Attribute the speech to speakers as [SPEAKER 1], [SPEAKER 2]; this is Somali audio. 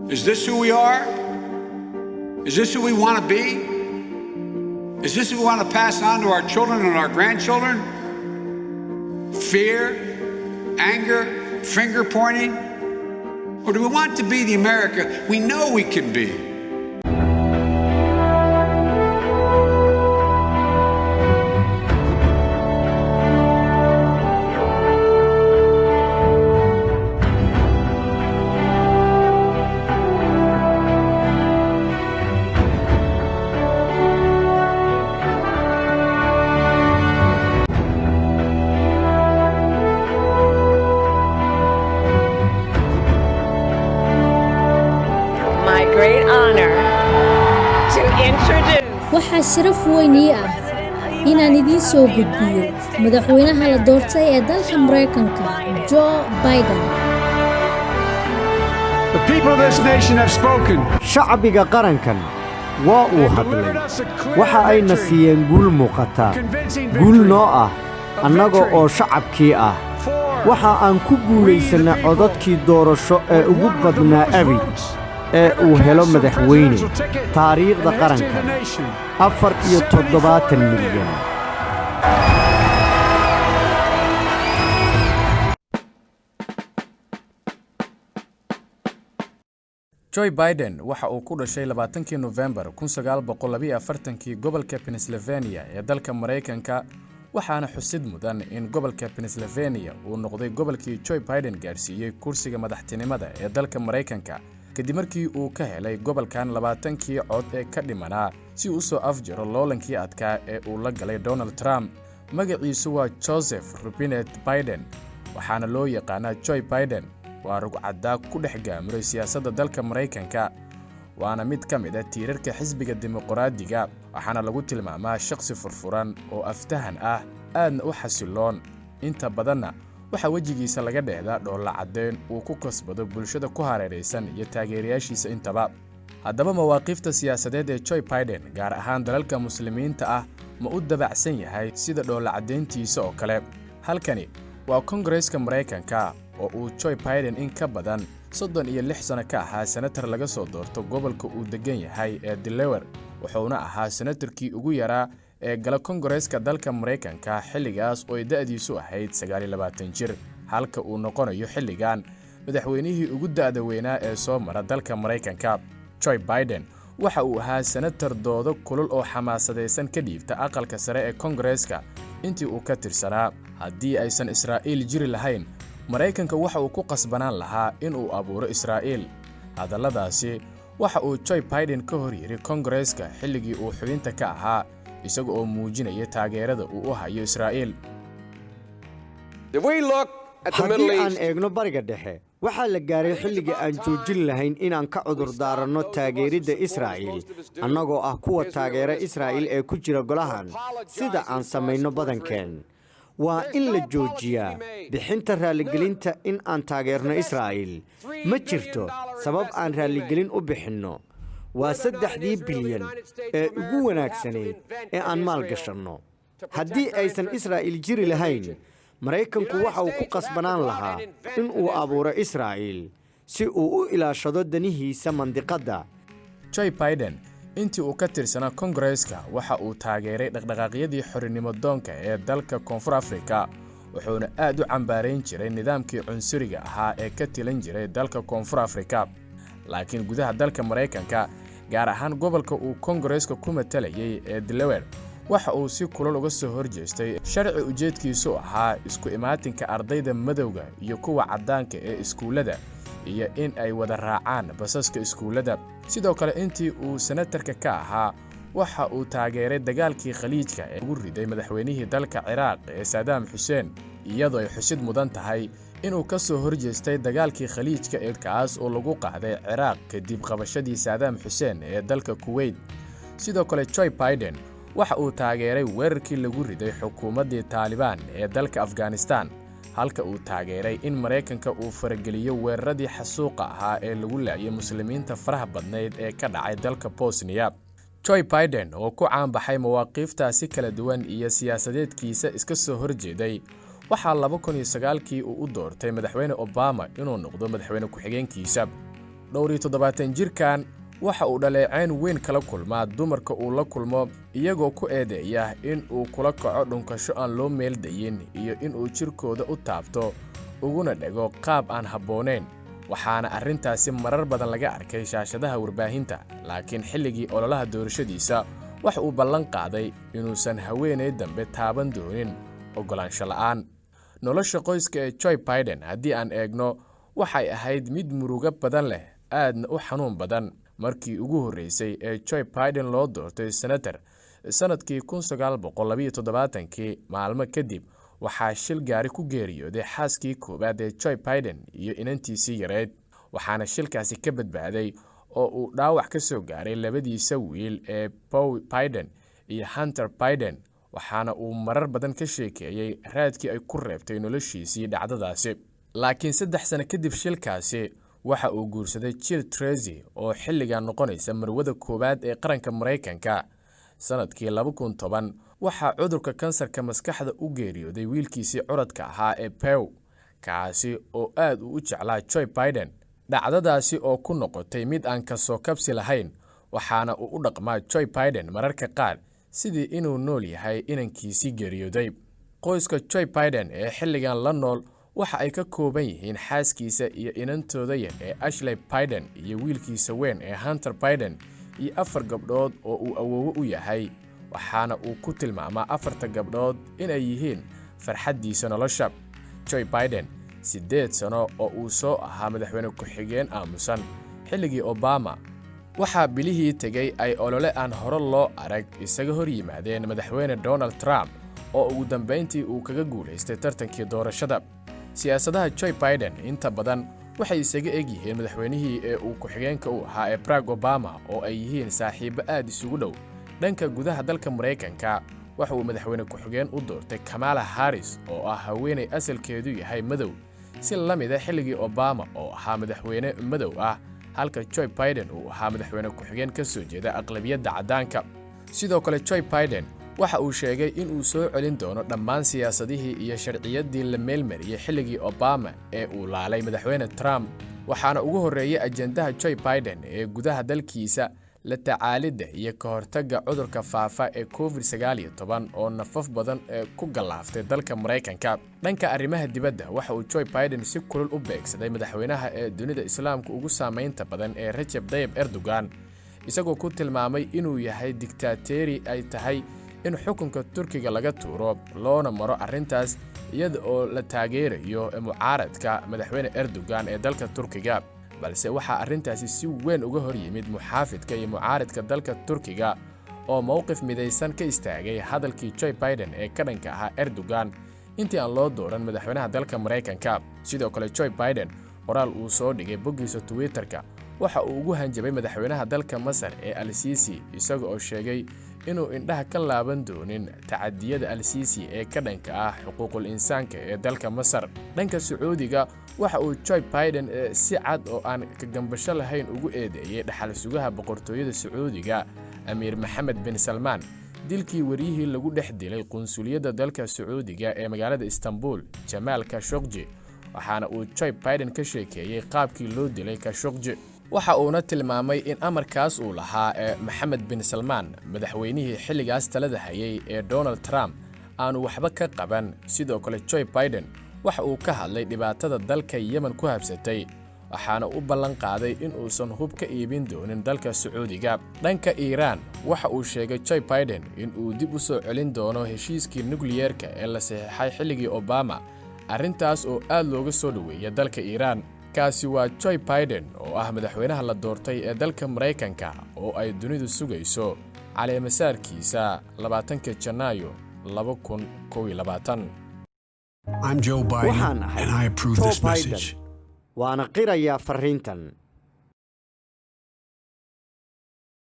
[SPEAKER 1] Is this who we are? Is this who we want to be? Is this who we want to pass on to our children and our grandchildren? Fear, anger, finger pointing? Or do we want to be the America we know we can be?
[SPEAKER 2] waxaa sharaf weyn ii ah inaan idiin soo gudbiyo madaxweynaha la doortay ee dalka Mareykanka Joe Biden.
[SPEAKER 1] The people of this nation have spoken.
[SPEAKER 3] Shacbiga qarankan waa uu hadlay waxa ayna siiyeen guul muuqata guul noo ah annaga oo shacabkii ah waxa aan ku guulaysanay codadkii doorasho ee ugu badnaa abid ee uu helo madaxweyne taariikhda qaranka 47 milyan.
[SPEAKER 4] Joe Biden waxa uu ku dhashay 20 November 1942 gobolka Pennsylvania ee dalka Mareykanka waxaana xusid mudan in gobolka Pennsylvania uu noqday gobolkii Joe Biden gaarsiiyay kursiga madaxtinimada ee dalka Mareykanka kadib markii uu ka helay gobolkan 20kii cod ee ka dhimanaa si uu soo afjaro loolankii adkaa ee uu la galay Donald Trump. Magaciisu waa Joseph Robinette Biden waxaana loo yaqaanaa Joe Biden waa rugcadda ku dhex gaamuray siyaasadda dalka Mareykanka waana mid ka mid ah tiirarka xisbiga dimuqraadiga waxaana lagu tilmaamaa shakhsi furfuran oo aftahan ah aadna u xasiloon inta badanna waxa wajigiisa laga dheehdaa dhoolla cadeen uu ku kasbado bulshada ku hareeraysan iyo taageerayaashiisa intaba. haddaba mawaaqifta siyaasadeed ee Joe Biden gaar ahaan dalalka muslimiinta ah ma u dabacsan yahay sida dhoolla cadeyntiisa oo kale. halkani waa Kongareeska Mareykanka oo uu Joe Biden in ka badan 36 sano ka ahaa senator laga soo doorto gobolka uu degan yahay ee Delaware wuxuuna ahaa senatorkii ugu yaraa ee gala Kongareeska dalka Mareykanka xilligaas oo da'diisu ahayd 29 jir halka uu noqonayo xilligan madaxweynihii ugu da'da weynaa ee soo mara dalka Mareykanka. Joe Biden waxa uu ahaa senator doodo kulul oo xamaasadeysan ka dhiibta aqalka sare ee Kongareeska intii uu ka tirsanaa. haddii aysan Israa'iil jiri lahayn Mareykanka waxa uu ku qasbanaan lahaa in uu abuuro Israa'iil. hadalladaasi waxa uu Joe Biden ka hor yiri Kongareeska xilligii uu xubinta ka ahaa isaga oo muujinaya taageerada uu u hayo Israa'iil.
[SPEAKER 3] haddii aan eegno bariga dhexe waxaa la gaaray xilligii aan joojin lahayn inaan ka cudur daaranno taageeridda Israa'iil annagoo ah kuwa taageera Israa'iil ee ku jira golahan sida aan samayno badankeen. waa in la joojiyaa bixinta raaligelinta in aan taageerno Israa'iil. ma jirto sabab aan raaligelin u bixinno. waa 3 bilyan ee ugu wanaagsanayd ee aan maal gashanno. haddii aysan Israa'iil jiri lahayn Mareykanku waxa uu ku qasbanaan lahaa in uu abuuro Israa'iil si uu u ilaashado danihiisa mandiqadda.
[SPEAKER 4] Joe Biden intii uu ka tirsanaa Kongareeska waxa uu taageeray dhaqdhaqaaqyadii xornimo doonka ee dalka Koonfur Afrika wuxuuna aad u cambaareyn jiray nidaamkii cunsuriga ahaa ee ka tilan jiray dalka Koonfur Afrika. laakiin gudaha dalka Mareykanka gaar ahaan gobolka uu Kongareeska ku matalayay ee Delaware waxa uu si kulul uga soo horjeestay sharci ujeedkiisu ahaa isku imaatinka ardayda madowga iyo kuwa cadaanka ee iskuulada iyo in ay wada raacaan basaska iskuulada. sidoo kale intii uu senatarka ka ahaa waxa uu taageeray dagaalkii Khaliijka ee ugu riday madaxweynihii dalka Ciraaq ee Saddam Hussein iyadoo ay xusid mudan tahay inuu ka soo horjeestay dagaalkii Khaliijka ee kaas oo lagu qaaday Ciraaq kadib qabashadii Saddam Hussein ee dalka Kuwait. sidoo kale Joe Biden waxa uu taageeray weerarkii lagu riday xukuumaddii Taliban ee dalka Afghanistan halka uu taageeray in Mareykanka uu farageliyo weeraradii xasuuqa ahaa ee lagu laayay muslimiinta faraha badneed ee ka dhacay dalka Bosnia. Joe Biden oo ku caan baxay mawaaqiftaasi kala duwan iyo siyaasadeedkiisa iska soo horjeeday waxaa 2009kii uu u doortay madaxweyne Obama inuu noqdo madaxweyne ku-xigeenkiisa. 27 jirkan waxa uu dhaleecayn weyn kala kulmaa dumarka uu la kulmo iyagoo ku eedeeya in uu kula kaco dhunkasho aan loo meel dayin iyo in uu jirkooda u taabto uguna dhego qaab aan habboonayn waxaana arrintaasi marar badan laga arkay shaashadaha warbaahinta laakiin xilligii ololaha doorashadiisa waxa uu ballan qaaday inuusan haweeney dambe taaban doonin ogolaansho la'aan nolosha qoyska ee Joe Biden haddii aan eegno waxay ahayd mid murugo badan leh aadna u xanuun badan markii ugu horeysay ee Joe Biden loo doortay senator sanadkii 1972 maalmo kadib waxaa shil gaari ku geeriyooday xaaskii koowaad ee Joe Biden iyo inantiisii yareed waxaana shilkaasi ka badbaaday oo uu dhaawac ka soo gaaray labadiisa wiil ee Beau Biden iyo Hunter Biden waxaana uu marar badan ka sheekeeyay raadkii ay ku reebtay noloshiisii dhacdadaasi laakiin 3 sano kadib shilkaasi waxa uu guursaday Jill Tracy oo xilligan noqonaysa marwada koowaad ee qaranka Mareykanka sanadkii 2010 waxa cudurka kansarka maskaxda u geeriyooday wiilkiisii curadka ahaa ee Beau kaasi oo aad u jeclaa Joe Biden dhacdadaasi oo ku noqotay mid aan ka soo kabsi lahayn waxaana uu u dhaqmaa Joe Biden mararka qaar sidii inuu nool yahay inankiisii geeriyooday qoyska Joe Biden ee xilligan la nool waxa ay ka kooban yihiin xaaskiisa iyo inantooda yar ee Ashley Biden iyo wiilkiisa weyn ee Hunter Biden iyo 4 gabdhood oo uu awoowo u yahay waxaana uu ku tilmaamaa 4 gabdhood inay yihiin farxadiisa nolosha Joe Biden 8 sano oo uu soo ahaa madaxweyne ku-xigeen aamusan xilligii Obama waxa bilihii tagay ay olole aan hore loo arag isaga hor yimaadeen madaxweyne Donald Trump oo ugu dambeyntii uu kaga guuleystay tartankii doorashada siyaasadaha Joe Biden inta badan waxay isaga eg yihiin madaxweynihii ee uu ku-xigeenka u ahaa ee Barack Obama oo ay yihiin saaxiibo aad isugu dhow dhanka gudaha dalka Mareykanka waxa uu madaxweyne ku-xigeen u doortay Kamala Harris oo ah haweeney asalkeedu yahay madow si la mid ah xilligii Obama oo ahaa madaxweyne madow ah halka Joe Biden uu ahaa madaxweyne ku-xigeen ka soo jeeda aqlabiyadda caddaanka sidoo kale Joe Biden waxa uu sheegay in uu soo celin doono dhammaan siyaasadihii iyo sharciyadii la meelmariyay xilligii Obama ee uu laalay madaxweyne Trump waxaana ugu horeeyay ajendaha Joe Biden ee gudaha dalkiisa la tacaalidda iyo ka hortagga cudurka faafa ee COVID-19 oo nafaf badan ee ku galaaftay dalka Mareykanka dhanka arrimaha dibadda waxa uu Joe Biden si kulul u beegsaday madaxweynaha ee dunida islaamka ugu saameynta badan ee Recep Tayyip Erdogan isagoo ku tilmaamay inuu yahay diktaateri ay tahay in xukunka Turkiga laga tuuro loona maro arrintaas iyada oo la taageerayo mucaaradka madaxweyne Erdogan ee dalka Turkiga balse waxa arrintaasi si weyn uga hor yimid muxaafidka iyo mucaaradka dalka Turkiga oo mowqif midaysan ka istaagay hadalkii Joe Biden ee ka dhanka ahaa Erdogan intii aan loo dooran madaxweynaha dalka Mareykanka sidoo kale Joe Biden qoraal uu soo dhigay boggiisa Twitterka waxa uu ugu hanjabay madaxweynaha dalka Masar ee Al-Sisi isaga oo sheegay inuu indhaha ka laaban doonin tacadiyada Al-Sisi ee ka dhanka ah xuquuqul insaanka ee dalka Masar dhanka Sacuudiga waxa uu Joe Biden si cad oo aan ka gambasho lahayn ugu eedeeyay dhaxal sugaha boqortooyada Sacuudiga Amir Mohammed bin Salman dilkii wariyihii lagu dhex dilay qunsuliyadda dalka Sacuudiga ee magaalada Istanbul Jamal Khashoggi waxaana uu Joe Biden ka sheekeeyay qaabkii loo dilay Khashoggi waxa uuna tilmaamay in amarkaas uu lahaa Mohammed bin Salman madaxweynihii xilligaas talada hayay ee Donald Trump aanu waxba ka qaban sidoo kale Joe Biden waxa uu ka hadlay dhibaatada dalka Yemen ku habsatay waxaana u ballan qaaday in uusan hub ka iibin doonin dalka Sacuudiga dhanka Iran waxa uu sheegay Joe Biden in uu dib u soo celin doono heshiiskii nukliyeerka ee la saxiixay xilligii Obama arrintaas oo aad looga soo dhaweeyay dalka Iran kaasi waa Joe Biden oo ah madaxweynaha la doortay ee dalka Mareykanka oo ay dunidu sugayso caleemasaarkiisa 20 Janaayo 2021
[SPEAKER 5] I'm Joe Biden and I approve this message.
[SPEAKER 3] waana qirayaa fariintan